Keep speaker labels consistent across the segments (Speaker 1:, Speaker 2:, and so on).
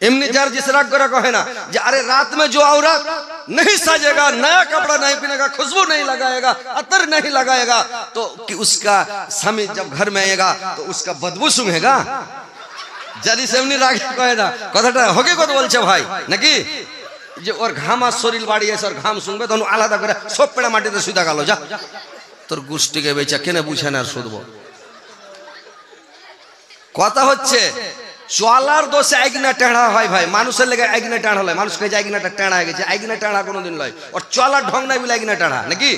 Speaker 1: एमनी jar जिस राग करा कहे ना कि अरे रात में जो औरत नहीं साजेगा, नया कपड़ा नहीं पहनेगा, खुशबू नहीं लगाएगा, अतर नहीं लगाएगा, तो कि उसका स्वामी जब घर में आएगा तो उसका बदबू सूंघेगा। जारी से एमनी राग कहे ना कथाटा होगे कत बोलছে भाई নাকি যে ওর ঘামা শরীর বাড়ি এসে ওর ঘাম শুনবে তখন আলাদা করে সব পেড়া মাটিতে সুদা গেল যা তোর গোষ্ঠীকে বেচা কেনে বুঝে না আর শুধবো কথা হচ্ছে চলার দোষে আইগনা টেढ़ा হয় ভাই মানুষের লেগে আইগনা টেढ़ा হয় মানুষ কয়ে আইগনাটা টেढ़ा হয়ে গেছে আইগনা টেढ़ा কোনোদিন লয় আর চলার ঢং নাই বলে আইগনা টেढ़ा নাকি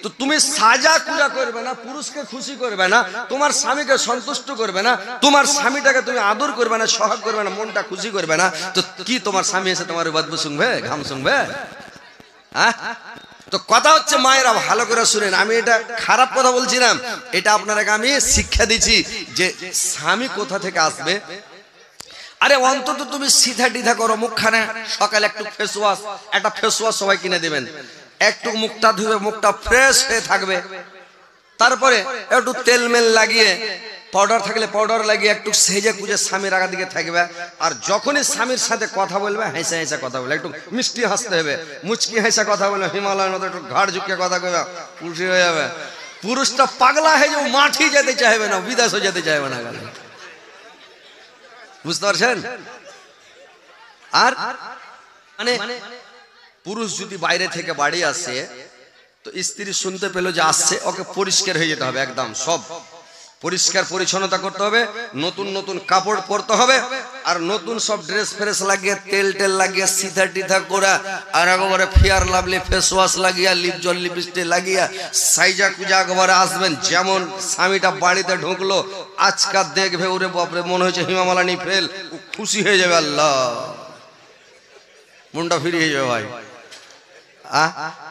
Speaker 1: তো তুমি সাজা পূজা করবে না পুরুষকে খুশি করবে না তোমার স্বামীকে সন্তুষ্ট করবে না তোমার স্বামীটাকে তুমি আদর করবে না সোহাগ করবে না মনটা খুশি করবে না তো কি তোমার স্বামী এসে তোমার বদবু শুনবে ঘাম শুনবে হ্যাঁ তো কথা হচ্ছে মায়েরা ভালো করে শুনেন আমি এটা খারাপ কথা বলছি না এটা আপনাদেরকে আমি শিক্ষা দিচ্ছি যে স্বামী কোথা থেকে আসবে আরে অন্তত তুমি সিধা ডিধা করো মুখখানে সকালে একটু ফেস ওয়াশ একটা ফেস ওয়াশ সবাই কিনে দিবেন একটু মুখটা ধুবে মুখটা ফ্রেশ হয়ে থাকবে তারপরে একটু তেল মেল লাগিয়ে পাউডার থাকলে পাউডার লাগিয়ে একটু সেজে কুজে স্বামীর আগা দিকে থাকবে আর যখনই স্বামীর সাথে কথা বলবে হেসে হেসে কথা বলবে একটু মিষ্টি হাসতে হবে মুচকি হেসে কথা বলবে হিমালয়ের মতো একটু ঘাড় ঝুঁকিয়ে কথা কইবে খুশি হয়ে যাবে পুরুষটা পাগলা হয়ে যাবে মাঠি যেতে চাইবে না বিদেশে যেতে চাইবে না বুঝতে পারছেন আর মানে পুরুষ যদি বাইরে থেকে বাড়ি আসে তো স্ত্রী শুনতে পেল যে আসছে ওকে পরিষ্কার হয়ে যেতে হবে একদম সব পরিষ্কার পরিচ্ছন্নতা করতে হবে নতুন নতুন কাপড় পরতে হবে আর নতুন সব ড্রেস ফ্রেস লাগিয়ে তেল টেল লাগিয়ে সিধা টিধা করা আর একবারে ফেয়ার লাভলি ফেস ওয়াশ লাগিয়ে লিপ জল লিপস্টিক লাগিয়ে সাইজা কুজা একবারে আসবেন যেমন স্বামীটা বাড়িতে ঢুকলো আজকাল দেখবে ওরে বাপরে মনে হচ্ছে হিমামালানি ফেল ও খুশি হয়ে যাবে আল্লাহ মনটা ফিরিয়ে যাবে ভাই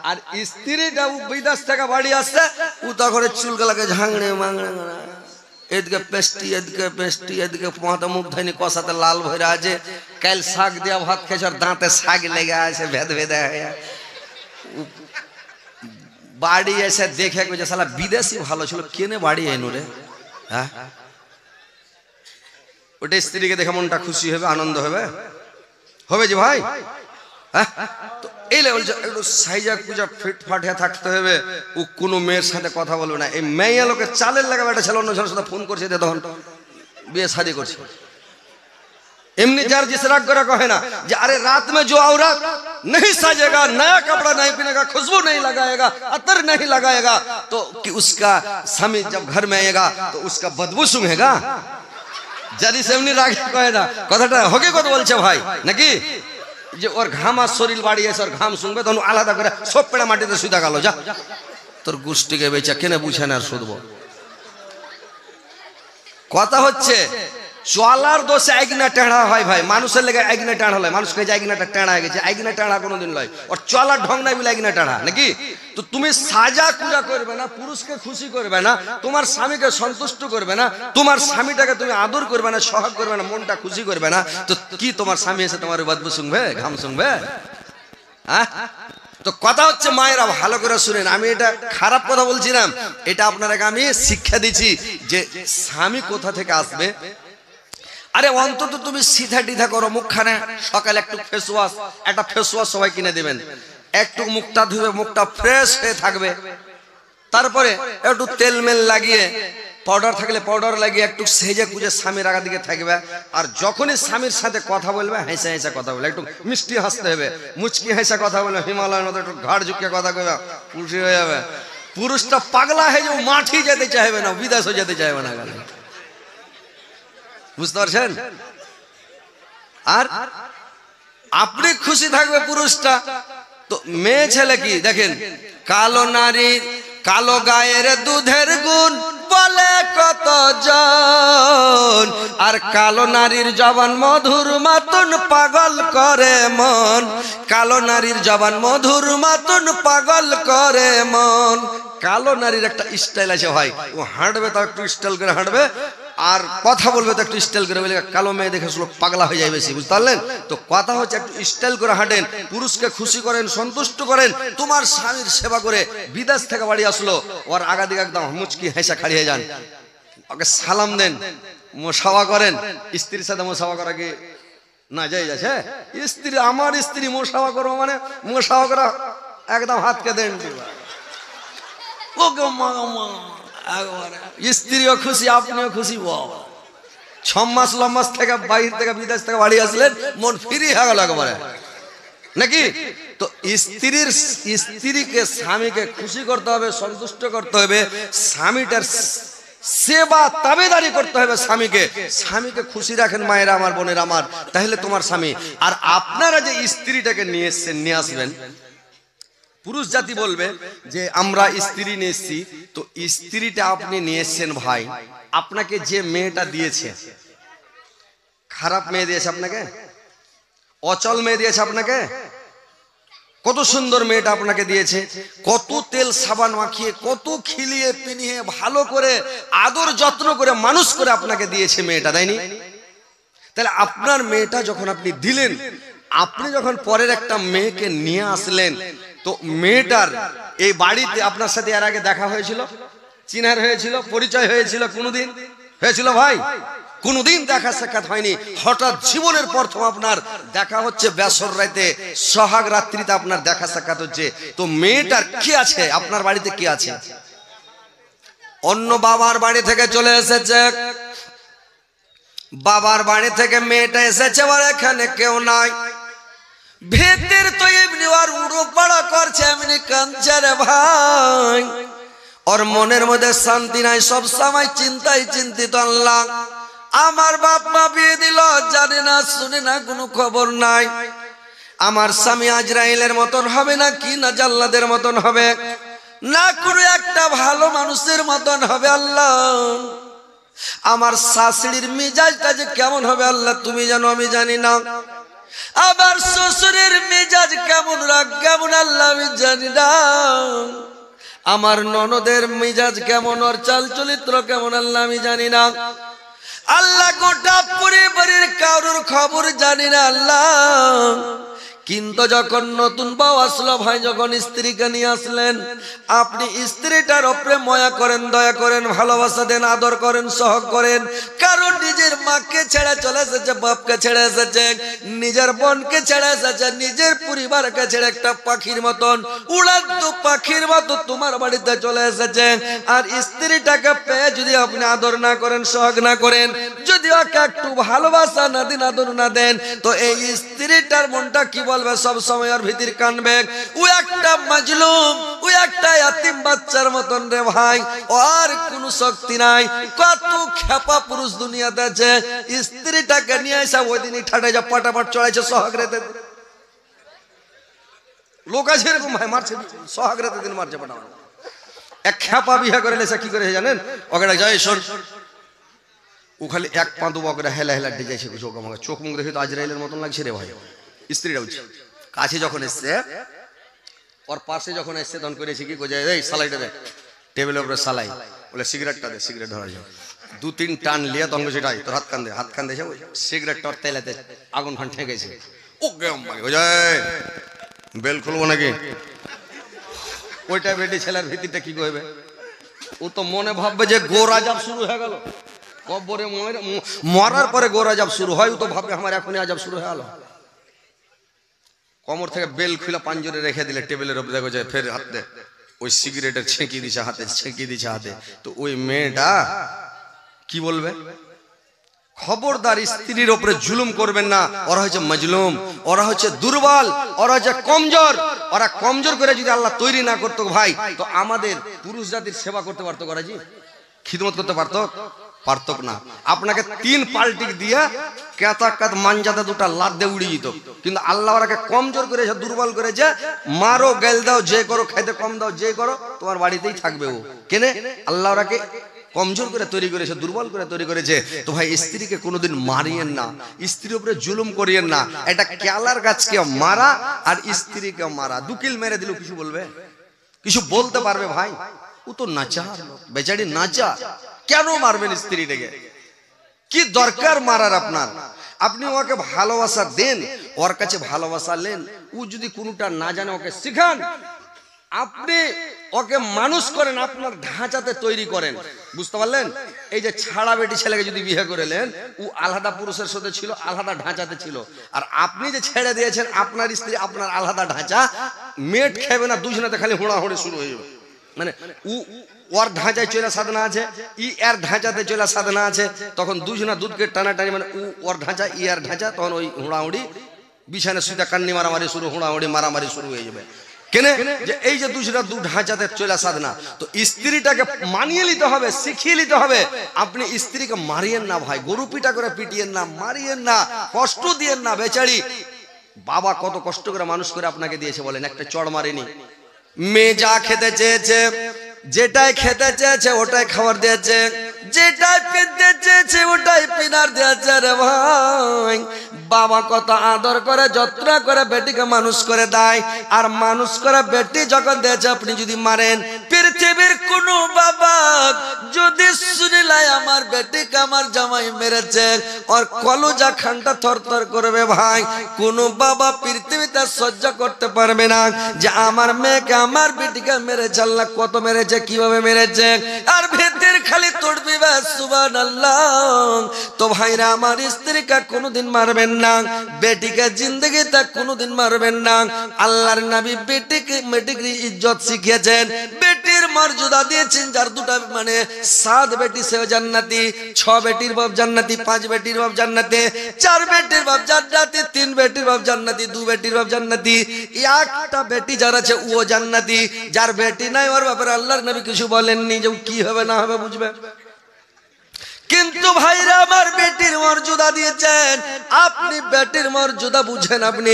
Speaker 1: আর স্ত্রীটা বিদেশ থেকে বাড়ি আসছে ও তখন চুলগুলাকে ঝাংড়ে মাংড়ে এদিকে পেস্টি এদিকে মাথা মুখ ধনি কষাতে লাল ভরে আছে কাল শাক দিয়া ভাত খেয়েছে আর দাঁতে শাক লেগে আছে ভেদ ভেদে বাড়ি এসে দেখে যে শালা বিদেশি ভালো ছিল কেনে বাড়ি এনো রে হ্যাঁ ওটা স্ত্রীকে দেখে মনটা খুশি হবে আনন্দ হবে হবে যে ভাই তো এই লেভেল একটু সাইজা কুজা ফিটফাট হয়ে থাকতে হবে ও কোনো মেয়ের সাথে কথা বলবে না এই মেয়ে লোকের চালের লাগা একটা ছেলে অন্য ছেলের সাথে ফোন করছে তখন বিয়ে শাদী করছে एमनी जार जिस राग करा कहे ना कि अरे रात में जो औरत नहीं साजेगा नया कपड़ा नहीं पहनेगा खुशबू नहीं लगाएगा अतर नहीं लगाएगा तो कि उसका स्वामी जब घर में आएगा तो उसका बदबू सूंघेगा जारी से एमनी राग कहे ना कथाटा होगे कत बोलছে ভাই নাকি যে ওর ঘামা শরীর বাড়ি এসে ওর ঘাম শুনবে তখন আলাদা করে সব পেড়া মাটিতে সুদা গেল যা তোর গোষ্ঠীকে বেচা কেনে বুঝে না আর শুধবো কথা হচ্ছে চলার দোষে আইগনা টেढ़ा হয় ভাই মানুষের লেগে আইগনা টেढ़ा হয় মানুষ কয়ে আইগনাটা টেढ़ा হয়ে গেছে আইগনা টেढ़ा কোনোদিন লয় আর চলার ঢং নাই বলে আইগনা টেढ़ा নাকি তো তুমি সাজা পূজা করবে না পুরুষকে খুশি করবে না তোমার স্বামীকে সন্তুষ্ট করবে না তোমার স্বামীটাকে তুমি আদর করবে না সোহাগ করবে না মনটা খুশি করবে না তো কি তোমার স্বামী এসে তোমার বদবু শুনবে ঘাম শুনবে হ্যাঁ তো কথা হচ্ছে মায়েরা ভালো করে শুনেন আমি এটা খারাপ কথা বলছি না এটা আপনাদেরকে আমি শিক্ষা দিচ্ছি যে স্বামী কোথা থেকে আসবে আরে অন্তত তুমি সিধা ডিধা করো মুখখানে সকালে একটু ফেস ওয়াশ একটা ফেস ওয়াশ সবাই কিনে দিবেন একটু মুখটা ধুবে মুখটা ফ্রেশ হয়ে থাকবে তারপরে একটু তেল মেল লাগিয়ে পাউডার থাকলে পাউডার লাগিয়ে একটু সেজে কুজে স্বামীর আগা দিকে থাকবে আর যখনই স্বামীর সাথে কথা বলবে হেসে হেসে কথা বলবে একটু মিষ্টি হাসতে হবে মুচকি হেসে কথা বলবে হিমালয়ের মতো একটু ঘাড় ঝুঁকিয়ে কথা কইবে খুশি হয়ে যাবে পুরুষটা পাগলা হয়ে যাবে মাঠি যেতে চাইবে না বিদেশে যেতে চাইবে না বুঝতে পারছেন আর আপনি খুশি থাকবে পুরুষটা তো মেয়ে ছেলে কি দেখেন কালো নারী কালো গায়ের দুধের গুণ বলে কত জন আর কালো নারীর জবান মধুর মাতন পাগল করে মন কালো নারীর জবান মধুর মাতন পাগল করে মন কালো নারীর একটা স্টাইল আছে ভাই ও হাঁটবে তাও একটু স্টাইল করে হাঁটবে আর কথা বলবে তো একটু স্টাইল করে বলে কালো মেয়ে দেখে লোক পাগলা হয়ে যায় বেশি বুঝতে পারলেন তো কথা হচ্ছে একটু স্টাইল করে হাঁটেন পুরুষকে খুশি করেন সন্তুষ্ট করেন তোমার স্বামীর সেবা করে বিদেশ থেকে বাড়ি আসলো ওর আগা দিকে একদম মুচকি হেসে খাড়িয়ে যান ওকে সালাম দেন মোসাওয়া করেন স্ত্রীর সাথে মোসাওয়া করা কি না যাই যাচ্ছে স্ত্রী, আমার স্ত্রী মোসাফা করবো মানে মোসাফা করা একদম হাতকে দেন, স্ত্রীও খুশি আপনিও খুশি। 6 মাস লম্বাস থেকে বাইরে থেকে বিদেশ থেকে বাড়ি আসলেন, মন ফ্রি হয়ে গেল একবারে নাকি? তো স্ত্রীকে স্বামীকে খুশি করতে হবে, সন্তুষ্ট করতে হবে, স্বামীটার সেবা তাবেদারি করতে হবে স্বামীকে। স্বামীকে খুশি রাখেন মায়েরা আমার, বোনের আমার, তাহলে তোমার স্বামী। আর আপনারা যে স্ত্রীটাকে নিয়ে এসছেন, নিয়ে আসবেন, পুরুষ জাতি বলবে যে আমরা স্ত্রী নিয়ে এসছি। তো স্ত্রীটা আপনি নিয়ে এসছেন ভাই, আপনাকে যে মেয়েটা দিয়েছে, খারাপ মেয়ে দিয়েছে আপনাকে, অচল মেয়ে দিয়েছে আপনাকে, কত সুন্দর মেয়েটা আপনাকে দিয়েছে, কত তেল সাবান মাখিয়ে, কত খিলিয়ে পিনিয়ে ভালো করে আদর যত্ন করে মানুষ করে আপনাকে দিয়েছে মেয়েটা, তাইনি? তাহলে আপনার মেয়েটা যখন আপনি দিলেন, আপনি যখন পরের একটা মেয়েকে নিয়ে আসলেন, তো মেয়েটার এই বাড়িতে আপনার সাথে এর আগে দেখা হয়েছিল, চিনার হয়েছিল, পরিচয় হয়েছিল, কোনোদিন হয়েছিল ভাই? কোনোদিন দেখা সাক্ষাৎ হয়নি। হঠাৎ জীবনের প্রথম আপনার দেখা হচ্ছে, বেসর রাতে সোহাগ রাত্রিতে আপনার দেখা সাক্ষাৎ হচ্ছে। তো মেয়েটার কি আছে আপনার বাড়িতে? কি আছে? অন্য বাবার বাড়ি থেকে চলে এসেছে, বাবার বাড়ি থেকে মেয়েটা এসেছে, আর এখানে কেউ নাই। ভেতের তো এমনি আর উড়ো পাড়া করছে, এমনি কাঁদছে রে ভাই, ওর মনের মধ্যে শান্তি নাই, সব সময় চিন্তায় চিন্তিত। আল্লাহ, আমার বাপ মা বিয়ে দিল, জানে না শুনে না, কোনো খবর নাই। আমার স্বামী আজরাইলের মতন হবে না কি না জাল্লাদের মতন হবে না, কোনো একটা ভালো মানুষের মতন হবে। আল্লাহ, আমার শাশুড়ির মেজাজটা যে কেমন হবে আল্লাহ তুমি জানো, আমি জানি না। আবার শ্বশুরের মেজাজ কেমন, রাগ কেমন আল্লাহ আমি জানি না। আমার ননদের মেজাজ কেমন, ওর চাল চরিত্র কেমন আল্লাহ আমি জানি না। আল্লাহ, গোটা পরিবারের কারোর খবর জানি না আল্লাহ। কিন্তু যখন নতুন বউ আসলো ভাই, যখন স্ত্রীকে নিয়ে আসলেন, আপনি স্ত্রীটার উপরে মায়া করেন, দয়া করেন, ভালোবাসা দেন, আদর করেন, সহগ করেন। কারণ নিজের মাকে ছেড়ে চলে এসেছে, বাপকে ছেড়ে এসেছে, নিজের বোনকে ছেড়ে এসেছে, নিজের পরিবারকে ছেড়ে একটা পাখির মতন, উড়ান্ত পাখির মতো তোমার বাড়িতে চলে এসেছে। আর স্ত্রীটাকে পেয়ে যদি আপনি আদর না করেন, সহগ না করেন, যদি ওকে একটু ভালোবাসা না দিন, আদর না দেন, তো এই স্ত্রীটার মনটা কি বলবে? সব সময় আর ভিতর কানবে, ও একটা মাজলুম, ও একটা ইয়াতিম বাচ্চার মতন রে ভাই, আর কোনো শক্তি নাই। কত খেপা পুরুষ দুনিয়াতে আছে, স্ত্রীটাকে নিয়ে আসা ওই দিনই ঠাটে যা পাটাপাট চড়াইছে সোহাগ রেতে। লোক আছে এরকম ভাই, মারছে সোহাগ রেতে দিন মারছে পাটা। এক খেপা বিয়ে করে লেসা কি করে জানেন? ওকে যায় শোন, ও খালি এক পা দুবা করে হেলা হেলা ডে যাইছে, চোখ মুখ দেখে তো আজরাইলের মতন লাগছে রে ভাই। স্ত্রীটা বলছে, কাছে যখন এসছে, ওর পাশে যখন এসছে, তখন করেছে কি, এই সালাইটা দে, টেবিলের উপরে সালাই, বলে সিগারেটটা দে, সিগারেট ধরা যায়। 2-3 টান লিয়া তখন সেটাই তোর হাত কান্দে, হাত কান্দে সিগারেটটা ওর তেলাতে আগুন ফান ঠেকেছে। ওকে বেল খুলবো নাকি? ওইটা বেটি ছেলের ভিত্তিটা কি করবে? ও তো মনে ভাববে যে গোরাজাব শুরু হয়ে গেল, কবরে মরার পরে গোরাজাব শুরু হয়। ও তো ভাববে আমার এখনই আজাব শুরু হয়ে গেল। কোমর থেকে বেল খুলে পাঞ্জরে রেখে দিলে টেবিলের উপরে, দেখো যে ফের হাতে ওই সিগারেটের ছেঁকি দিছে হাতে, ছেঁকি দিছে হাতে। তো ওই মেয়েটা কি বলবে? খবরদার স্ত্রীর উপরে জুলুম করবেন না। ওরা হচ্ছে মজলুম, ওরা হচ্ছে দুর্বল, ওরা হচ্ছে কমজোর। ওরা কমজোর করে যদি আল্লাহ তৈরি না করতো ভাই, তো আমাদের পুরুষ জাতির সেবা করতে পারতো, করাজি খিদমত করতে পারতো? পারতো না। আপনাকে 3 পাল্টি দিয়া কেতাকাত মানজাতে 2টা লাত দিয়ে উড়িয়ে দিত। কিন্তু আল্লাহ ওরাকে কমজোর করেছে, দুর্বল করেছে। মারো, গেল দাও, যে করো, খাইতে কম দাও, যে করো, তোমার বাড়িতেই থাকবে ও। কেনে? আল্লাহ ওরাকে কমজোর করে তৈরি করেছে, দুর্বল করে তৈরি করেছে। তো ভাই, স্ত্রীকে কোনোদিন মারিয়েন না, স্ত্রীর উপরে জুলুম করিয়েন না। এটা কেলার গাছকে মারা আর স্ত্রীকে মারা, 2 কিল মেরে দিল, কিছু বলবে? কিছু বলতে পারবে ভাই? ও তো নাচা, বেচারি নাচা। কেন মারবেন স্ত্রীটাকে? কি দরকার মারার আপনার? আপনি ওকে ভালোবাসা দেন, ওর কাছে ভালোবাসা নেন। ও যদি কোনোটা না জানে ওকে শিখান। আপনি ওকে মানুষ করেন, আপনার ঢাঁচাতে তৈরি করেন, বুঝতে পারলেন? এই যে ছাড়া বেটি ছেলেকে যদি বিয়ে করেলেন, ও আলাদা পুরুষের সাথে ছিল, আলাদা ঢাঁচাতে ছিল। আর আপনি যে ছেড়ে দিয়েছেন, আপনার স্ত্রী আপনার আলাদা ঢাঁচা, মেট খাবে না, দুজনাতে খালি হুড়াহুড়ি শুরু হয়ে যাবে। মানে ওর ঢাঁচায় চলে সাধনা আছে, ই এর ঢাঁচাতে চলে সাধনা আছে, তখন দুজনা দুধকে টানাটানি, মানে ওর ঢাঁচা ই এর ঢাঁচা, তখন ওই হুড়াহুড়ি বিছানে সুতা কান্নি মারামারি শুরু, হুড়াহুড়ি মারামারি শুরু হয়ে যাবে। কেনে যে এই যে দুজনা দু ঢাঁচাতে চলে সাধনা, তো স্ত্রীটাকে মানিয়ে নিতে হবে, শিখিয়ে নিতে হবে। আপনি স্ত্রীকে মারিয়েন না ভাই, গরু পিটা করে পিটিয়েন না, মারিয়েন না, কষ্ট দিয়েন না। বেচারি বাবা কত কষ্ট করে মানুষ করে আপনাকে দিয়েছে বলেন, একটা চড় মারেনি। মেয়ে যা খেতে চেয়েছে, যেটাই খেতে চেয়েছে ওটাই খাবার দিয়েছে, যেটাই পিনতে চেয়েছে ওটাই পিনার দিয়েছে রে ভাই। বাবা কত আদর করে যত্ন করে বেটিকে মানুষ করে দেয়, আর মানুষ করে বেটি যখন দিয়েছে আপনি যদি মারেন, পৃথিবীর কোন বাবা যদি শুনিলাই আমার বেটিকে আমার জামাই মেরেছে, ওর কলজা খানটা থরথর করবে ভাই। কোন বাবা পৃথিবীতে সহ্য করতে পারবে না যে আমার মেয়েকে আমার বেটিকে মেরেছে, আল্লাহ কত মেরেছে, কিভাবে মেরেছে, আর ভেতর খালি তড়বি সুবহানাল্লাহ। তো ভাইরা আমার স্ত্রীকে কোনোদিন মারবেন না, বেটিকে জিন্দগিতে কোনোদিন মারবেন না। আল্লাহর নবী বেটিকে ইজ্জত শিখিয়েছেন, বেটির মর্যাদা দিয়েছেন। যার দুটা মানে 7 বেটি সেও জান্নাতি, 6 বেটির বাপ জান্নাতি, 5 বেটির বাপ জান্নাতি, 4 বেটির বাপ জান্নাতি, 3 বেটির বাপ জান্নাতি, 2 বেটির বাপ জান্নাতি, একটা বেটি যার আছে ও জান্নাতি। যার বেটি নাই ওর ব্যাপারে আল্লাহর নবী কিছু বলেননি, যে কি হবে না হবে বুঝবে। কিন্তু ভাইরা আমার বেটির মর্যাদা দিয়েছেন, আপনি বেটির মর্যাদা বুঝেন, আপনি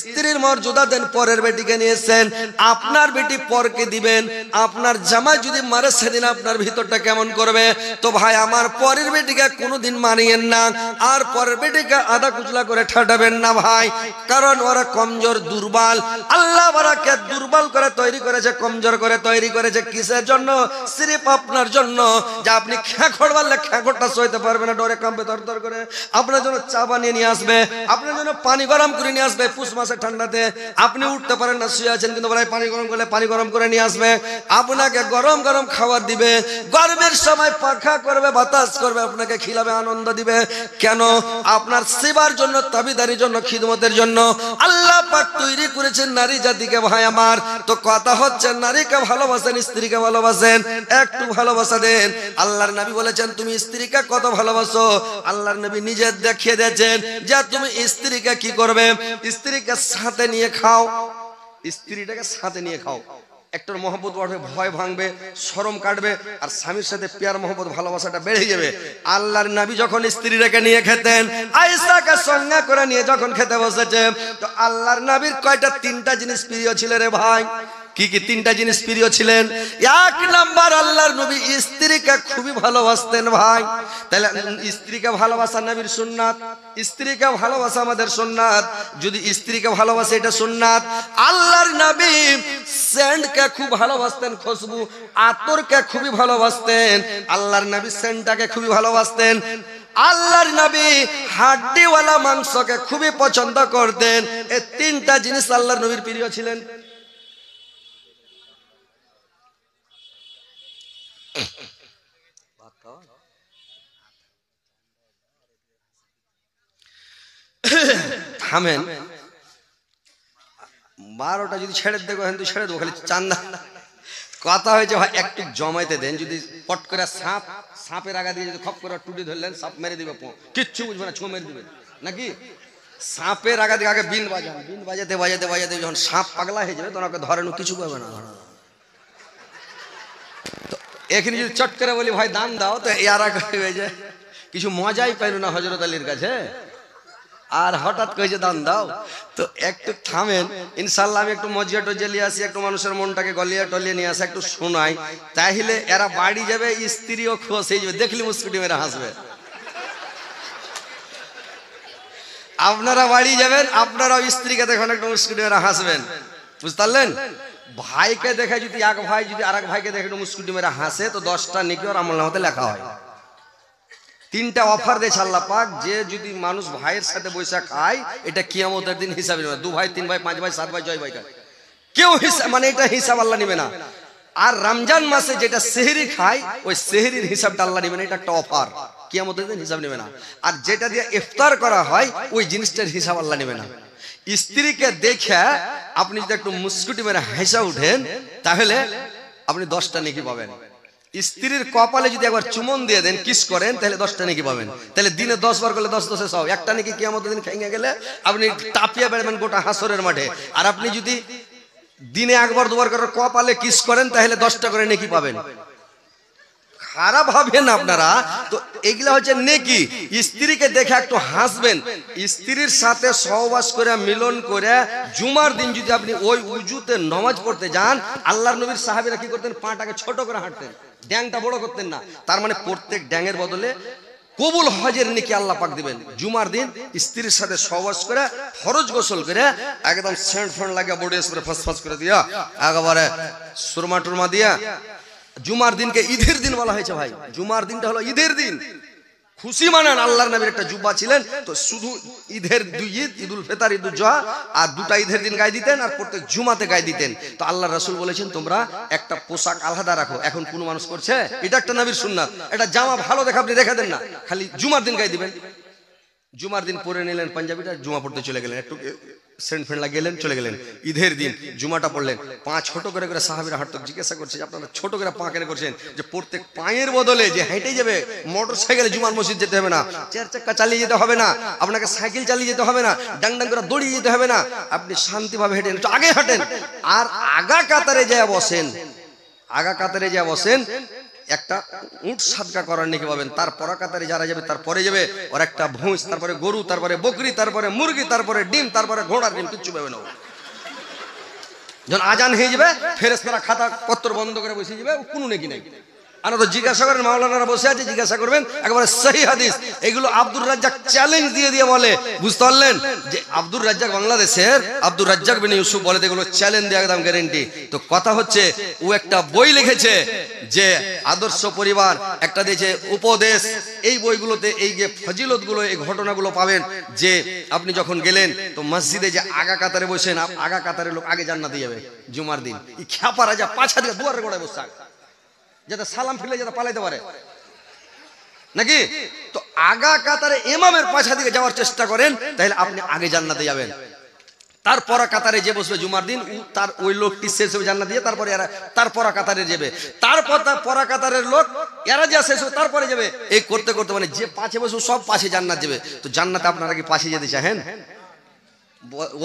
Speaker 1: স্ত্রীর মর্যাদা দেন। পরের বেটিকে নিয়েছেন, আপনার বেটি পরকে দিবেন। আপনার জামাই যদি মারে সেদিন আপনার ভিতরটা কেমন করবে? তো ভাই আমার পরের বেটিকে কোনোদিন মানিয়েন না, আর পরের বেটিকে আদা কুচলা করে ঠাটাবেন না ভাই, কারণ ওরা কমজোর দুর্বল। আল্লাহ ওরাকে দুর্বল করে তৈরি করেছে, কমজোর করে তৈরি করেছে। কিসের জন্য? সিরিফ আপনার জন্য, যে আপনি খেখড় মারলে খেখড়টা সইতে পারবে না, ডরে কাঁপবে থরথর করে। আপনার জন্য চা বানিয়ে নিয়ে আসবে, আপনার জন্য পানি গরম করে নিয়ে আসবে। পুষ মাসের ঠান্ডাতে আপনি উঠতে পারেন না, শুয়ে আছেন, কিন্তু বলে পানি গরম করলে পানি গরম করে নিয়ে আসবে। আপনাকে গরম গরম খাবার দিবে, গরমের সময় পাখা করবে, বাতাস করবে, আপনাকে খিলাবে, আনন্দ দিবে। কেন? আপনার সেবার জন্য, তাবিদারির জন্য, খিদমতের জন্য আল্লাহ পাক তৈরি করেছেন নারী জাতিকে ভাই আমার। তো কথা হচ্ছে নারীকে ভালোবাসেন, স্ত্রীকে ভালোবাসেন, একটু ভালোবাসা দেন। আল্লাহর নবী বলেছেন তুমি স্ত্রীকে কত ভালোবাসো। আল্লাহর নবী নিজে দেখিয়ে দিয়েছেন যে তুমি স্ত্রীকে কি করবে, স্ত্রীকে সাথে নিয়ে খাও, স্ত্রীটাকে সাথে নিয়ে খাও। একটার মহব্বত বাড়বে, ভয় ভাঙবে, শরম কাটবে, আর স্বামীর সাথে প্যার মহব্বত ভালোবাসাটা বেড়ে যাবে। আল্লাহর নবী যখন স্ত্রীটাকে নিয়ে খেতেন, আয়েশাকে সঙ্গে করে নিয়ে যখন খেতে বসেছে, তো আল্লাহর নবীর কয়টা? 3টা জিনিস প্রিয় ছিল রে ভাই। কি কি 3টা জিনিস প্রিয় ছিলেন? 1 নাম্বার, আল্লাহর নবী স্ত্রীকে খুবই ভালোবাসতেন ভাই। তাহলে স্ত্রীকে ভালোবাসা নবীর সুন্নাত, স্ত্রীকে ভালোবাসা আমাদের সুন্নাত। যদি স্ত্রীকে ভালোবাসে এটা সুন্নাত। আল্লাহর নবী সেন্টকে খুব ভালোবাসতেন, খুশবু আতরকে খুবই ভালোবাসতেন। আল্লাহর নবী সেন্টটাকে খুবই ভালোবাসতেন। আল্লাহর নবী হাড্ডিওয়ালা মাংসকে খুবই পছন্দ করতেন। এই 3টা জিনিস আল্লাহর নবীর প্রিয় ছিলেন। থামেন, 12টা যদি ছেড়ে দেবো কিন্তু ছেড়ে দেবো, খালি চান্দা কথা হয়েছে ভাই। একটু জমাইতে দেন। যদি পট করে সাপের আগা দিয়ে যদি খপ করে টুটি ধরলেন, সাপ মেরে দিবে, কিচ্ছু বুঝবে না, ছো মেরে দিবে নাকি। সাপের আগা দিয়ে আগে বিন বাজান, বিন বাজাতে বাজাতে বাজাতে যখন সাপ পাগলা হয়ে যাবে তখন ওকে ধরেন, কিছু পাবে না। তো এখানে যদি চট করে বলি ভাই দান দাও, তো এরা হয়ে যায়, কিছু মজাই পাইল না হযরত আলীর কাছে, আর হঠাৎ কইছে দান দাও। তো একটু থামেন, ইনশাআল্লাহ আমি একটু মজিয়া টজিয়া নিয়ে আসি, একটু মানুষের মনটাকে গলিয়া টলিয়ে নিয়ে আসি, একটু শোনাই, তাইলে এরা বাড়ি যাবে, স্ত্রীও খুশ হয়ে যাবে, দেখলি মুস্কুটি মেরে হাসবে। আপনারা বাড়ি যাবেন, আপনারাও স্ত্রীকে দেখুন একটু মুস্কুটি মেরে হাসবেন, বুঝতে পারলেন? ভাইকে দেখে যদি এক ভাই যদি আরেক ভাইকে দেখে একটু মুস্কুটি মেরে হাসে, তো 10টা নেকি ওর আমলনামাতে লেখা হয়। 3টা অফার দিয়েছে আল্লাহ পাক, যে যদি মানুষ ভাইয়ের সাথে বসে খায়, এটা কিয়ামতের দিন হিসাব নেবে। 2 ভাই, 3 ভাই, 5 ভাই, 7 ভাই, জয় ভাই, কেউ হিসাব মানে এটা হিসাব আল্লাহ নেবে না। আর রমজান মাসে যেটা সেহরি খায় ওই সেহরির হিসাবটা আল্লাহ নেবে না, এটা একটা অফার, কিয়ামতের দিন হিসাব নেবে না। আর যেটা দিয়ে ইফতার করা হয় ওই জিনিসটার হিসাব আল্লাহ নেবে না। স্ত্রীকে দেখে আপনি যদি একটু মুস্কুটি মেরে হেসে উঠেন তাহলে আপনি 10টা নেকি পাবেন। স্ত্রীর কপালে যদি একবার চুমন দিয়ে দেন, কিস করেন, তাহলে 10টা নেকি পাবেন। তাহলে দিনে 10 বার করলে 10 10 100, একটা নেকি কিয়ামতের দিন ভেঙে গেলে আপনি টাপিয়ে বেড়াবেন গোটা হাসরের মাঠে। আর আপনি যদি দিনে একবার দুবার করে কপালে কিস করেন তাহলে 10টা করে নেকি পাবেন। খারাপ ভাবেন আপনারা তো, এগুলা হচ্ছে নেকি। স্ত্রীকে দেখে একটু হাসবেন, স্ত্রীর সাথে সহবাস করে মিলন করে জুমার দিন যদি আপনি ওই উজুতে নামাজ পড়তে যান, আল্লাহর নবীর সাহাবীরা কি করতেন, পাটাকে ছোট করে হাঁটতেন, ড্যাংটা বড় করতেন না। তার মানে প্রত্যেক ড্যাংয়ের বদলে কবুল হজের নেকি আল্লাহ পাক দিবেন। জুমার দিন স্ত্রীর সাথে সহবাস করে ফরজ গোসল করে একদম সেন্ট ফেন্ট লাগিয়ে বডি স্প্রে ফাঁস করে দিয়া একেবারে সুরমা টুরমা দিয়া, জুমার দিনকে ঈদের দিন বলা হয়েছে ভাই। জুমার দিনটা হলো ঈদের দিন, খুশি মানান। আল্লাহর নবীর একটা জুব্বা ছিলেন, তো শুধু ঈদের 2 ঈদ, ঈদুল ফিতর, ঈদুল জুহা আর 2টা ঈদের দিন গায়ে দিতেন, আর প্রত্যেক জুমাতে গায়ে দিতেন। তো আল্লাহর রাসূল বলেছেন তোমরা একটা পোশাক আলাদা রাখো। এখন কোন মানুষ করছে? এটা একটা নবীর সুন্নাত। এটা জামা ভালো দেখে আপনি রেখে দেন না, খালি জুমার দিন গায়ে দিবেন। জুমার দিন পরে নিলেন পাঞ্জাবিটা, জুমা পড়তে চলে গেলেন, একটু সেন্ট ফেন্ট লাগিয়েলেন, চলে গেলেন। ঈদের দিন জুমাটা পড়লেন, পা ছোট করে করে সাহাবীরা হাঁটতো। জিজ্ঞাসা করছে যে আপনারা ছোট করে পা কেন করছেন? যে প্রত্যেক পায়ের বদলে যে হেঁটে যাবে, মোটর সাইকেলে জুমার মসজিদ যেতে হবে না, 4 চাক্কা চালিয়ে যেতে হবে না, আপনাকে সাইকেল চালিয়ে যেতে হবে না, ডাং ডাং করে দৌড়িয়ে যেতে হবে না, আপনি শান্তিভাবে হেঁটেন, একটু আগে হাঁটেন। আর আগা কাতারে যায় বসেন, আগা কাতারে যায় বসেন, একটা উট সাদকা করার নেকি পাবেন। তার পরা কাতারে যারা যাবে তারপরে যাবে ওর একটা ভুঁস, তারপরে গরু, তারপরে বকরি, তারপরে মুরগি, তারপরে ডিম, তারপরে ঘোড়ার ডিম, কিচ্ছু পাবে না। যখন আজান হয়ে যাবে ফেরেশতারা খাতা পত্র বন্ধ করে বসে যাবে, কোনো নেকি নাই। আনা তো জিজ্ঞাসা করেন, মাওলানারা বসে আছে, জিজ্ঞাসা করবেন, একেবারে সহি হাদিস। এগুলো আব্দুর রাজ্জাক চ্যালেঞ্জ দিয়ে দিয়ে বলে, বুঝতে পারলেন? যে আব্দুর রাজ্জাক বাংলাদেশের আব্দুর রাজ্জাক বিন ইউসুফ বলে, এগুলো চ্যালেঞ্জ দিয়ে একদম গ্যারেন্টি। তো কথা হচ্ছে, ও একটা বই লিখেছে যে আদর্শ পরিবার, একটা দিয়েছে উপদেশ। এই বইগুলোতে এই যে ফজিলতগুলো, এই ঘটনাগুলো পাবেন। যে আপনি যখন গেলেন তো মসজিদে যে আগা কাতারে বসেন, আগা কাতারে লোক আগে জান্নাতে যাবে জুমার দিন। এই খ্যাপা রাজা পাছা দিয়ে দুয়ারে গোড়ায় বসে যাতে সালাম ফিরলে যাতে পালাইতে পারে নাকি। তো আগা কাতারে ইমামের পাছা দিকে যাওয়ার চেষ্টা করেন, তাহলে আপনি আগে জান্নাতে যাবেন। তারপর কাতারে যে বসবে জুমার দিন, তার ওই লোকটি শেষ হবে জান্নাত দিয়ে, তারপরে এরা তারপর কাতারে যাবে, তারপর তার পরা কাতারের লোক এরা যা শেষ হবে তারপরে যাবে। এই করতে করতে মানে যে পাশে বসবে সব পাশে জান্নাত যাবে। তো জান্নাতে আপনারা কি পাশে যেতে চাহেন?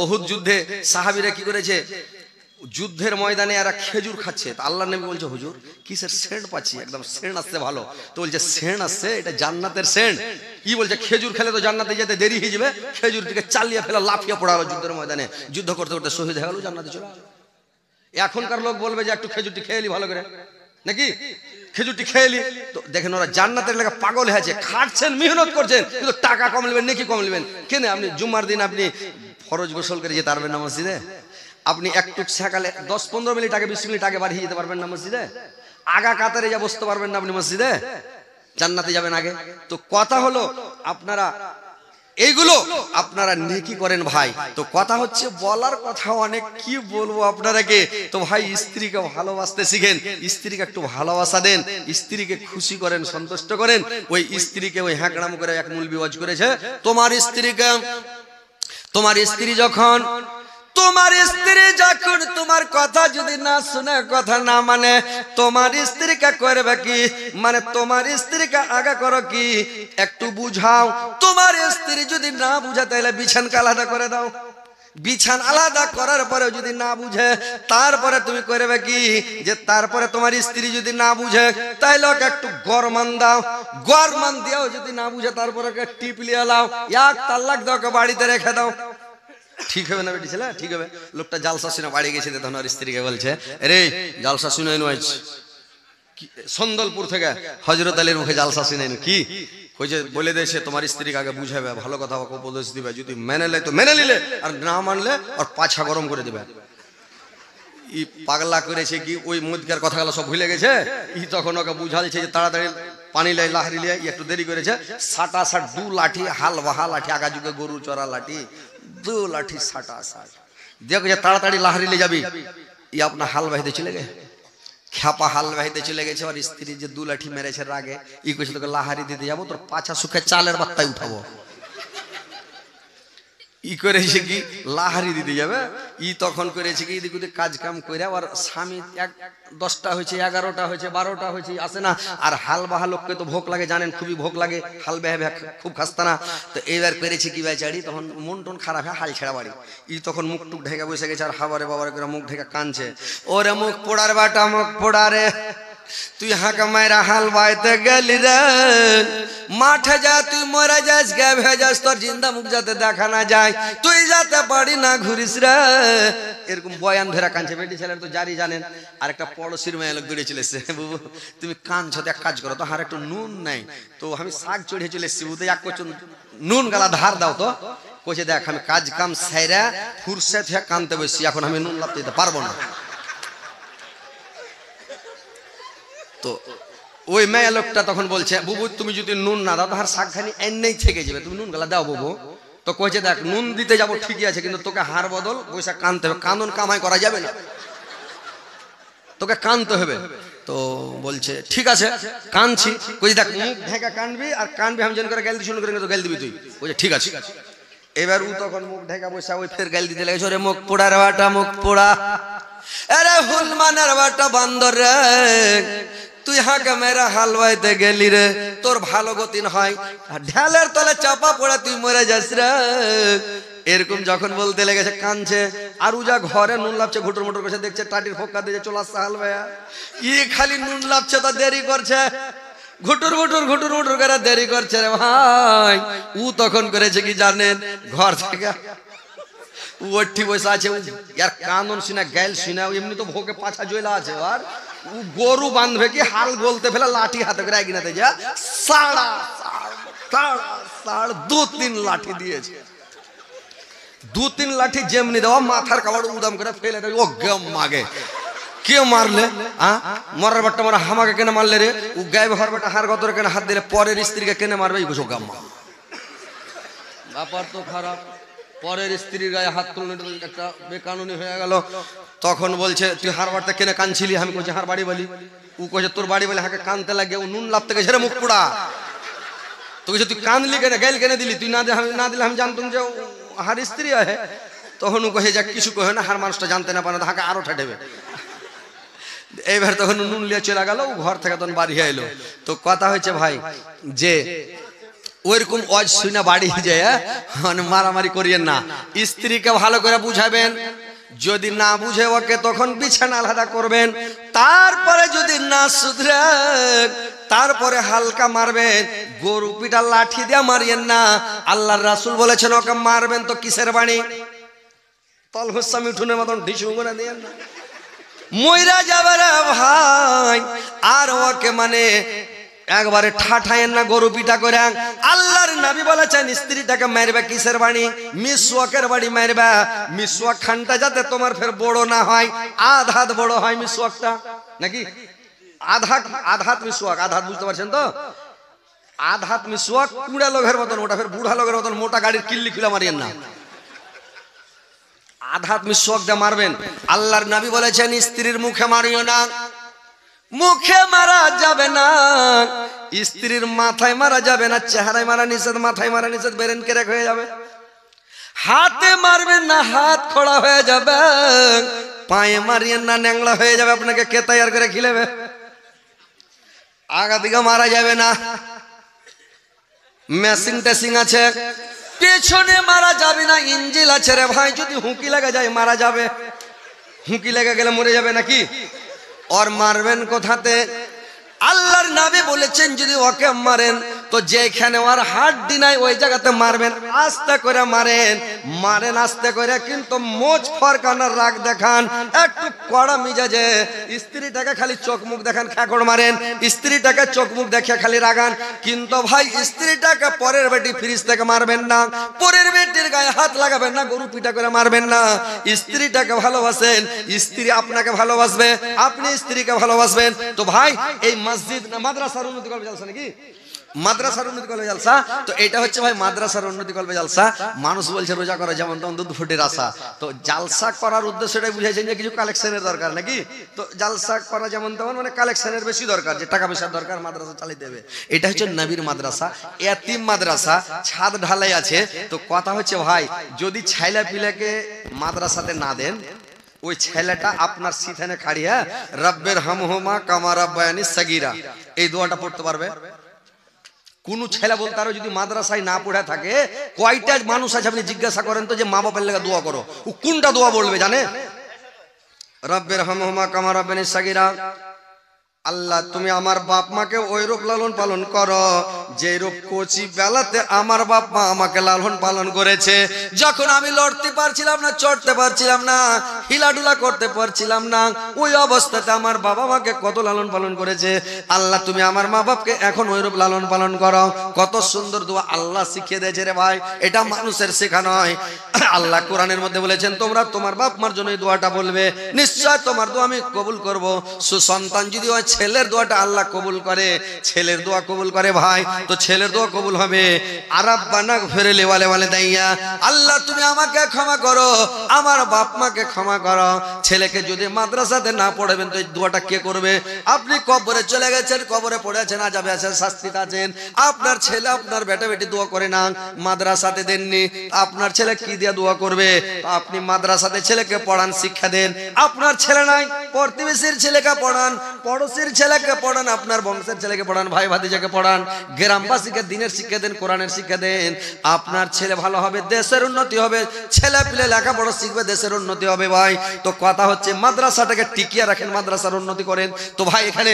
Speaker 1: উহুদ যুদ্ধে সাহাবীরা কি করেছে, যুদ্ধের ময়দানে এরা খেজুর খাচ্ছে। আল্লাহর নবী বলছে, হুজুর কিসের সেন্ট পাচ্ছি, একদম সেন্ট আসছে ভালো। তো বলছে সেন্ট আসছে, এটা জান্নাতের সেন্ট। কি বলছে, খেজুর খেলে তো জান্নাতে যেতে দেরি হয়ে যাবে। খেজুরটিকে চালিয়ে ফেলা, লাফিয়ে পড়া হলো যুদ্ধের ময়দানে, যুদ্ধ করতে করতে শহীদ হয়ে গেল, জান্নাতে চলে গেল। এখনকার লোক বলবে যে একটু খেজুরটি খেয়ে নি ভালো করে, নাকি খেজুরটি খেয়ে নি। তো দেখেন ওরা জান্নাতের লেগে পাগল হয়েছে, খাটছেন, মেহনত করছেন, কিন্তু টাকা কম নেবেন, নাকি কম নেবেন। কেন? আপনি জুম্মার দিন আপনি ফরজ গোসল করে যেতে পারবেন না মসজিদে? আপনি একটু সকালে 10-15 মিনিট আগে, 20 মিনিট আগে বাড়িয়ে যেতে পারবেন না মসজিদে? আগা কাতারে যা বসতে পারবেন না আপনি মসজিদে? জান্নাতে যাবেন আগে। তো কথা হলো, আপনারা এইগুলো আপনারা নেকি করেন ভাই। তো কথা হচ্ছে, বলার কথা অনেক, কি বলবো আপনারাকে। তো ভাই স্ত্রীকে ভালোবাসতে শিখেন, স্ত্রীকে একটু ভালোবাসা দেন, স্ত্রীকে খুশি করেন, সন্তুষ্ট করেন। ওই স্ত্রীকে ওই হ্যাঁকড়াম করে এক মূলবি ওয়াজ করেছে, তোমার স্ত্রী যখন তোমার কথা যদি না শুনে, কথা না মানে, তোমার স্ত্রীকে করবে কি? মানে তোমার স্ত্রীকে আগা করো কি, একটু বুঝাও। তোমার স্ত্রী যদি না বুঝে তাহলে বিছানকে আলাদা করে দাও। বিছান আলাদা করার পরে যদি না বুঝে, তারপরে তুমি করবে কি? যে তারপরে তোমার স্ত্রী যদি না বুঝে তাহলে ওকে একটু গরমান দাও। গরমান দিয়েও যদি না বুঝে, তারপরে ওকে টিপ লিয়ে লাও, 1 তালাক দাও, ওকে বাড়িতে রেখে দাও। ঠিক হবে না বেটি ছেলে? ঠিক হবে। লোকটা জালসা শুনে বাড়ি গেছে, তখন ওর স্ত্রীকে বলছে, রে জালসা শুনে নয়, সন্দলপুর থেকে হযরত আলীর মুখে জালসা শুনে কি কইছে, বলে দেছে তোমার স্ত্রীকে আগে বুঝাবে, ভালো কথা ওকে উপদেশ দিবে, যদি মেনে লে তো মেনে নিলে, আর না মানলে ওর পাছা গরম করে দিবে। ই পাগলা করেছে কি, ওই মুদকার কথাগুলো সব ভুলে গেছে। ই তখন ওকে বুঝাইছে যে তাড়াতাড়ি পানি লাই, লাহরি লিয়ে, একটু দেরি করেছে। 60 2 লাঠি, হাল বাহা লাঠি, আগা যুগে গরু চড়া লাঠি, 2 লাঠি 60 দেখো যে তাড়াতাড়ি লাহরি লিয়ে যাবি। ই আপনার হাল বাহিতে চলে গে, খ্যাপা হাল বাহিতে চলে গেছে, আর স্ত্রী যে 2 লাঠি মেরেছে রাগে, ই কইছে তোকে লাহারি দিতে যাবো, তোর পাছা সুখে চালের বাত্তায় উঠাবো। ই করেছে কি লাহারি দিতে যাবে, ই তখন করেছে কি এদিক ওদিক কাজ কাম করে, আর স্বামী 10টা হয়েছে, 11টা হয়েছে, 12টা হয়েছে, আসে না। আর হাল বাহা লোককে তো ভোগ লাগে, জানেন খুবই ভোগ লাগে, হাল বেহে খুব খাস্তা না। তো এইবার করেছে কি বেচারি, তখন মন টন খারাপ হয়, হাল ছেড়া বাড়ি। ই তখন মুখ টুক ঢেকে বসে গেছে, আর হাবারে বাবারে করে মুখ ঢেকে কানছে, ওরে মুখ পোড়ার বাটা মুখ পোড়া রে, তুই হাঁকা মায়েরা হাল বাইতে গেলি রে, মাঠে যা তুই মরে যাস, গে ভেজাস, তোর জিন্দা মুখ যাতে দেখা না যায়, তুই যাতে বাড়ি না ঘুরিস রে। এরকম বয়ান ধরে কাঁদছে। বেটি ছেলের তো জারি জানেন। আর একটা পড়শির মেয়ে লোক দৌড়ে চলে এসছে, বুবু তুমি কাঁদছো, এক কাজ করো তো, হার একটু নুন নাই তো, আমি শাক চড়িয়ে চলে এসছি, বুঝতে এক করছো নুন গালা ধার দাও তো। কইছে দেখ আমি কাজ কাম সাইরা ফুরসত হয়ে কাঁদতে বসছি, এখন আমি নুন লাভ দিতে পারবো না। তো ওই মেয়ে লোকটা তখন বলছে, বুবু তুমি যদি নুন না দাও তাহার শাকখানি এন্নেই থেকে যাবে, তুমি নুন গালা দাও বুবু। তো কইছে দেখ নুন দিতে যাবো ঠিকই আছে, কিন্তু তোকে হার বদল পয়সা কানতে হবে, কান্দন কামাই করা যাবে না, তোকে কানতে হবে। তো বলছে ঠিক আছে কানছি। কইছে দেখ মুখ ঢেকা কানবি, আর কানবি আমি যেন করে গাল দিই, শুনে করে তো গাল দিবি তুই। বলছে ঠিক আছে। এবার ও তখন মুখ ঢেকা বসে ওই ফের গাল দিতে লেগেছে, ওরে মুখ পোড়া রে বাটা মুখ পোড়া, আরে হুলমানের বাটা বান্দর রে, তুই হাঁকে মেরা হালওয়াইতে গেলি রে, তোর ভালো গতি হয়, ঢালের তলে চাপা পড়ে তুই মরে যাস রে। এরকম যখন বলতে লেগেছে কানছে, আর ও যা ঘরে নুন লাভছে ঘুটুর মুটুর করছে, দেখছে টাটির ফোক্কা দিয়ে চলে আসছে হাল ভাইয়া, ই খালি নুন লাভছে তো দেরি করছে, ঘুটুর মুটুর করে দেরি করছে রে ভাই। ও তখন করেছে কি জানেন, ঘর থেকে ওঠি বসে আছে, ইয়ার কানন শুনে গাইল শুনে, এমনি তো ভোগে পাছা জয়লা আছে, আর ও গরু বাঁধবে কি হাল গলতে ফেলে লাঠি হাতে করে এগিনাতে যা সাড়া 2-3 লাঠি দিয়েছে। 2-3 লাঠি যেমনি দেওয়া মাথার কাপড় উদাম করে ফেলে দেয়। ও গেম মাগে কে মারলে, মরার বাট্টা মারা হামাকে কেন মারলে রে, ও গায়ে হর বাটা হার গতরে কেন হাত দিলে, পরের স্ত্রীকে কেন মারবে, এই বুঝো গাম্মা। ব্যাপার তো খারাপ, পরের স্ত্রীর গায়ে হাত তুললে একটা বেকানুনি হয়ে গেল। তখন বলছে তুই হার বাড়তে কেনে কানছিলি, আমি কইছি হার বাড়ি বলি, ও কইছে তোর বাড়ি বলে হাঁকে কানতে লাগে, ও নুন লাভ থেকে ঝেড়ে মুখ পোড়া। তো কইছে তুই কানলি কেন, গাইল কেন দিলি, তুই না দিলে আমি জানতুম যে হার স্ত্রী আছে। তখন ও কহে যাক কিছু কহে না, হার মানুষটা জানতে না পারে, হাঁকে আরো ঠেটেবে। এইবার তখন নুন লিয়ে চলে গেল, ও ঘর থেকে তখন বাড়ি এলো। তো কথা হয়েছে ভাই যে ওইরকম ওয়াজ শুনে বাড়ি যায় মানে মারামারি করিয়েন না, স্ত্রীকে ভালো করে বুঝাবেন, যদি না বুঝে ওকে তখন বিছানা আলাদা করবেন, তারপরে যদি না শুধরে তারপরে হালকা মারবেন, গরু পিটা লাঠি দিয়ে মারিয়েন না। আল্লাহর রাসূল বলেছেন ওকে মারবেন তো কিসের বাণী, তলহস্যা মিঠুনের মতন ঢিসু করে দিয়েন না, মইরা যাবে রে ভাই। আর ওকে মানে একবারে ঠাঠায়েন না, গরু পিটা করে। আল্লাহর নবী বলেছেন স্ত্রীটাকে মারবে কিসের বাণী, মিসওয়াকের বাড়ি মারবে। মিসওয়াক খানটা যাতে তোমার ফের বড় না হয়, আধাত বড় হয় মিসওয়াকটা, নাকি আধাত মিসওয়াক, আধাত বুঝতে পারছেন তো, আধাত মিসওয়াক কুড়া লোকের মতন, ওটা ফের বুড়া লোকের মতন মোটা গাড়ির কিল্লি খুলে মারিয়েন না, আধাত মিসওয়াক দিয়ে মারবেন। আল্লাহর নবী বলেছেন স্ত্রীর মুখে মারিও না, মুখে মারা যাবে না, স্ত্রীর মাথায় মারা যাবে না, চেহারায় মারা নিষেধ, মাথায় মারা নিষেধ, বেরেন কেরেক হয়ে যাবে। হাতে মারবেন না, হাত খোড়া হয়ে যাবে, পায়ে মারিয়েন না, ন্যাংলা হয়ে যাবে, আপনাকে কে তৈয়ার করে খিলেবে। আগা দিকে মারা যাবে না, মেশিং টেসিং আছে, পেছনে মারা যাবে না, ইঞ্জিল আছে রে ভাই, যদি হুঁকি লেগে যায় মারা যাবে, হুঁকি লেগে গেলে মরে যাবে নাকি। और मारবেন কোথাতে, আল্লাহর নবী বলেছেন যদি ওকে মারেন তো যেখানে ওর হাড্ডি নাই ওই জায়গাতে মারবেন, আস্তে করে মারেন আস্তে করে, কিন্তু মোচ ফরকানোর রাগ দেখান, একটু কড়া মিজাজে। স্ত্রীটাকে খালি চোখ মুখ দেখান, খ্যাকড় মারেন, স্ত্রীটাকে চোখ মুখ দেখে খালি রাগান, কিন্তু ভাই স্ত্রীটাকে পরের বেটি ফ্রিজ থেকে মারবেন না, পরের বেটির গায়ে হাত লাগাবেন না, গরু পিটা করে মারবেন না। স্ত্রীটাকে ভালোবাসেন, স্ত্রী আপনাকে ভালোবাসবে, আপনি স্ত্রীকে ভালোবাসবেন। তো ভাই এই মসজিদ না মাদ্রাসার উন্নতি করবে চলছে নাকি, মাদ্রাসার উন্নতি কল্পে জালসা। তো এটা হচ্ছে ভাই মাদ্রাসার উন্নতি কল্পে জালসা। মানুষ বলছে রোজা করো যেমন তেমন দুধ ফুটের আশা। তো জালসা করার উদ্দেশ্যটাই বুঝাইছেন যে কিছু কালেকশনের দরকার নাকি। তো জালসা করা যেমন তেমন মানে কালেকশনের বেশি দরকার, যে টাকা পয়সার দরকার, মাদ্রাসা চালিয়ে দেবে। এটা হচ্ছে নবীর মাদ্রাসা, এতিম মাদ্রাসা, ছাদ ঢালাই আছে। তো কথা হচ্ছে ভাই, যদি ছেলে পিলেকে মাদ্রাসাতে না দেন, ওই ছেলেটা আপনার সিথানে খাড়িয়া রব্বের হামহুমা কামা রাব্বায়ানি সাগীরা এই দোয়াটা পড়তে পারবে? কোন ছেলে বলতে আরো যদি মাদ্রাসায় না পড়ে থাকে, কয়টা মানুষ আছে আপনি জিজ্ঞাসা করেন তো যে মা বাপের লেগে দোয়া করো, ও কোনটা দোয়া বলবে জানে? রব্বের হামহুমা কামা রাব্বায়ানি সাগীরা। আল্লাহ তুমি আমার বাপ মাকে ওই রূপ লালন পালন করো যে রূপ কচি বেলাতে আমার বাপ মা আমাকে লালন পালন করেছে। যখন আমি লড়তে পারছিলাম না, চড়তে পারছিলাম না, হিলাডুলা করতে পারছিলাম না, ওই অবস্থাতে আমার বাবা মাকে কত লালন পালন করেছে। আল্লাহ তুমি আমার মা বাপকে এখন ওই রূপ লালন পালন করো। কত সুন্দর দোয়া আল্লাহ শিখিয়ে দিয়েছে রে ভাই, এটা মানুষের শেখা নয়। আল্লাহ কোরআনের মধ্যে বলেছেন তোমরা তোমার বাপ মার জন্য এই দোয়াটা বলবে, নিশ্চয় তোমার দোয়া আমি কবুল করব। সুসন্তান যদি হয় ছেলের দোয়াটা আল্লাহ কবুল করে, ছেলের দোয়া কবুল করে ভাই, তো ছেলের দোয়া কবুল হবে। আরাব্বানা ফেরেলে ওয়ালে ওয়ালে দাইয়া, আল্লাহ তুমি আমাকে ক্ষমা করো, আমার বাপ মাকে ক্ষমা করো। ছেলেকে যদি মাদ্রাসাতে না পড়াবেন তো এই দোয়াটা কে করবে? আপনি কবরে চলে গেছেন, কবরে পড়ে আছেন, আযাবে আছেন, শাস্তিতে আছেন, আপনার ছেলে আপনার বেটা বেটি দোয়া করে না, মাদ্রাসাতে দেননি, আপনার ছেলে কি দিয়ে দোয়া করবে? আপনি মাদ্রাসাতে ছেলেকে পড়ান, শিক্ষা দেন। আপনার ছেলে নাই, প্রতিবেশীর ছেলেকে পড়ান, পড়োশীর ছেলেকে পড়ান, আপনার বংশের ছেলেকে পড়ান, ভাই ভাতিজাকে পড়ান, গ্রামবাসীকে দিনের শিক্ষা দেন, কোরআনের শিক্ষা দেন। আপনার ছেলে ভালো হবে, দেশের উন্নতি হবে, ছেলে পিলে লেখাপড়া শিখবে, দেশের উন্নতি হবে ভাই। তো কথা হচ্ছে মাদ্রাসাটাকে টিকিয়ে রাখেন, মাদ্রাসার উন্নতি করেন। তো ভাই এখানে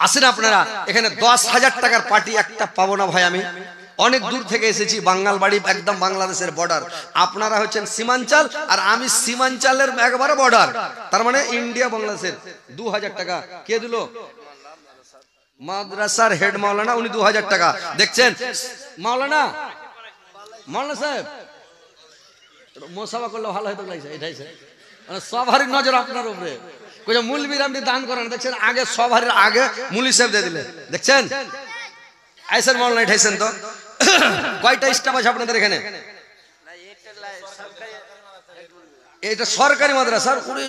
Speaker 1: আসেন আপনারা, এখানে 10,000 টাকার পার্টি একটা পাবো না ভাই। আমি অনেক দূর থেকে এসেছি, বাঙ্গাল বাড়ি, একদম বাংলাদেশের বর্ডার। আপনারা হচ্ছেন সীমাঞ্চল আর আমি সীমাঞ্চলের একবারে বর্ডার, তার মানে ইন্ডিয়া বাংলাদেশের। 2,000 টাকা কে দিল? মাদ্রাসার হেড মাওলানা, উনি 2,000 টাকা। দেখছেন মাওলানা, মাওলানা সাহেব মোসাফা করলে ভালো হয়তো লাগছে। এটাই মানে সবারই নজর আপনার উপরে। মূলবীর আপনি দান করেন, দেখছেন আগে সবার আগে মুলি সাহেব দিয়ে দিলে, দেখছেন আইসেন মাওলানা এটাইছেন। তো কয়টা স্টাফ আছে আপনাদের এখানে? এটা সরকারি মাদ্রাসার